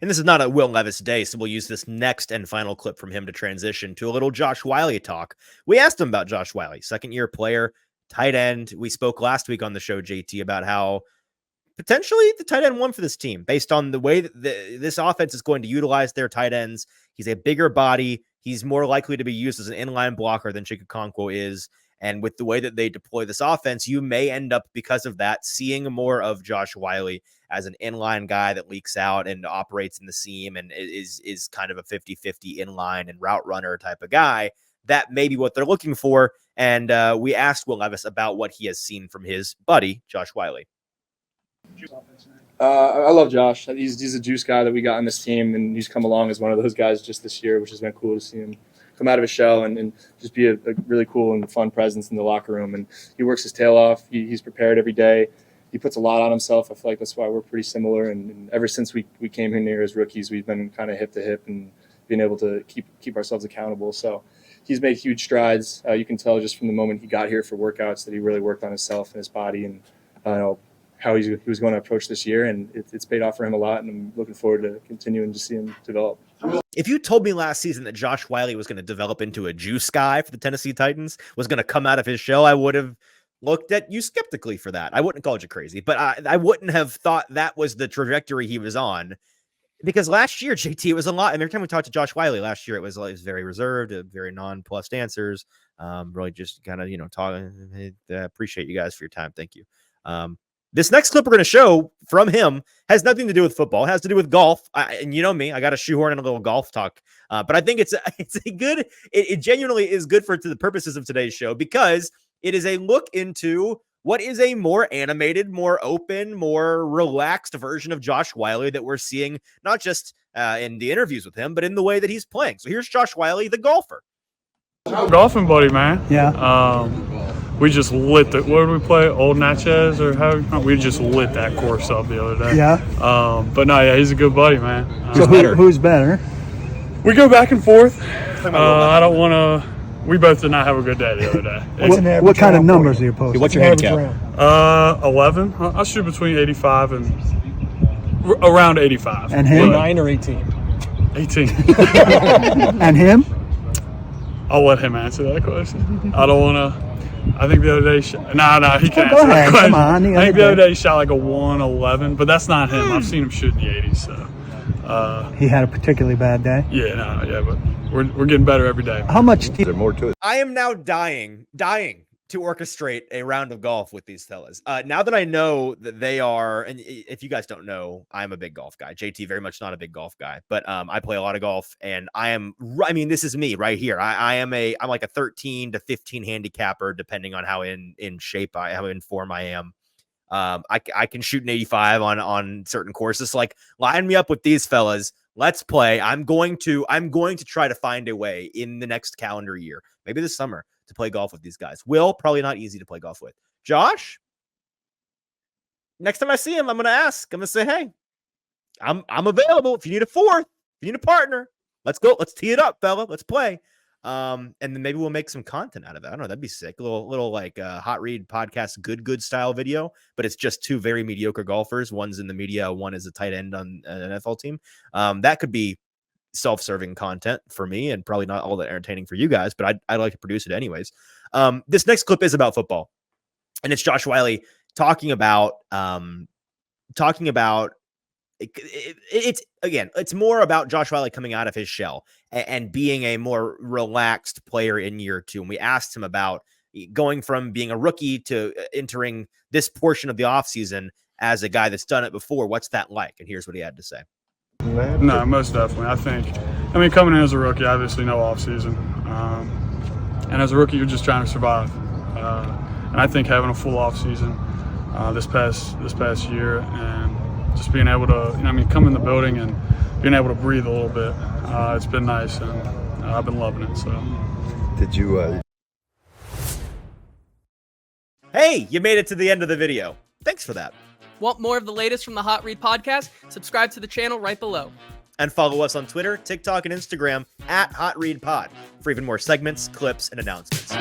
And this is not a Will Levis day, so we'll use this next and final clip from him to transition to a little Josh Whyle talk. We asked him about Josh Whyle, second-year player, tight end. We spoke last week on the show, JT, about how potentially the tight end one for this team based on the way that this offense is going to utilize their tight ends. He's a bigger body. He's more likely to be used as an inline blocker than Chikakonkwo is. And with the way that they deploy this offense, you may end up, because of that, seeing more of Josh Whyle as an inline guy that leaks out and operates in the seam and is kind of a 50-50 inline and route runner type of guy. That may be what they're looking for. And we asked Will Levis about what he has seen from his buddy, Josh Whyle. I love Josh. He's a juice guy that we got on this team, and he's come along as one of those guys just this year, which has been cool to see him come out of his shell and just be a really cool and fun presence in the locker room. And he works his tail off. He's prepared every day. He puts a lot on himself. I feel like that's why we're pretty similar. And ever since we came here near as rookies, we've been kind of hip to hip and being able to keep ourselves accountable. So he's made huge strides. You can tell just from the moment he got here for workouts that he really worked on himself and his body and how he was going to approach this year, and it's paid off for him a lot, and I'm looking forward to continuing to see him develop. If you told me last season that Josh Whyle was going to develop into a juice guy for the Tennessee Titans, was going to come out of his shell, I would have looked at you skeptically for that. I wouldn't have called you crazy, but I wouldn't have thought that was the trajectory he was on, because last year, JT, it was a lot. And every time we talked to Josh Whyle last year, it was very reserved, very nonplussed answers. Really just kind of, talking. Hey, appreciate you guys for your time. Thank you. This next clip we're going to show from him has nothing to do with football. It has to do with golf. And you know me, I got to shoehorn in a little golf talk. But I think it genuinely is good to the purposes of today's show, because it is a look into what is a more animated, more open, more relaxed version of Josh Whyle that we're seeing, not just in the interviews with him, but in the way that he's playing. So here's Josh Whyle, the golfer. Golfing buddy, man. Yeah. We just lit what did we play? Old Natchez or how? We just lit that course up the other day. Yeah. But no, yeah, he's a good buddy, man. So who's better? We go back and forth. I don't want to. We both did not have a good day the other day. What kind of numbers are you posting? What's your handicap? 11. I shoot between 85 and around 85. And him? 9 or 18? 18. And him? I'll let him answer that question. I don't want to. I think the other day, he can't go answer ahead, that question. come on. I think the other day he shot like a 111, but that's not him. I've seen him shoot in the 80s. So he had a particularly bad day. Yeah, but we're getting better every day. How much? There's more to it. I am now dying to orchestrate a round of golf with these fellas. Now that I know that they are, and if you guys don't know, I'm a big golf guy. JT, very much not a big golf guy, but I play a lot of golf, and this is me right here. I'm like a 13 to 15 handicapper, depending on how in shape how in form I am. I can shoot an 85 on certain courses. Like, line me up with these fellas. Let's play. I'm going to try to find a way in the next calendar year, maybe this summer, to play golf with these guys. Will, probably not easy to play golf with. Josh, next time I see him, I'm going to ask. I'm going to say, hey, I'm available. If you need a fourth, if you need a partner, let's go. Let's tee it up, fella. Let's play. And then maybe we'll make some content out of it. I don't know. That'd be sick. A little like Hot Read podcast, good style video, but it's just two very mediocre golfers. One's in the media. One is a tight end on an NFL team. That could be self-serving content for me and probably not all that entertaining for you guys, but I'd like to produce it anyways. This next clip is about football, and it's Josh Whyle talking about it's more about Josh Whyle coming out of his shell and being a more relaxed player in year 2. And we asked him about going from being a rookie to entering this portion of the offseason as a guy that's done it before. What's that like? And here's what he had to say. No, most definitely. Coming in as a rookie, obviously no offseason. And as a rookie, you're just trying to survive. And I think having a full offseason this past year and just being able to, come in the building and being able to breathe a little bit, it's been nice, and I've been loving it. So, did you? Hey, you made it to the end of the video. Thanks for that. Want more of the latest from the Hot Read podcast? Subscribe to the channel right below. And follow us on Twitter, TikTok, and Instagram @HotReadPod for even more segments, clips, and announcements.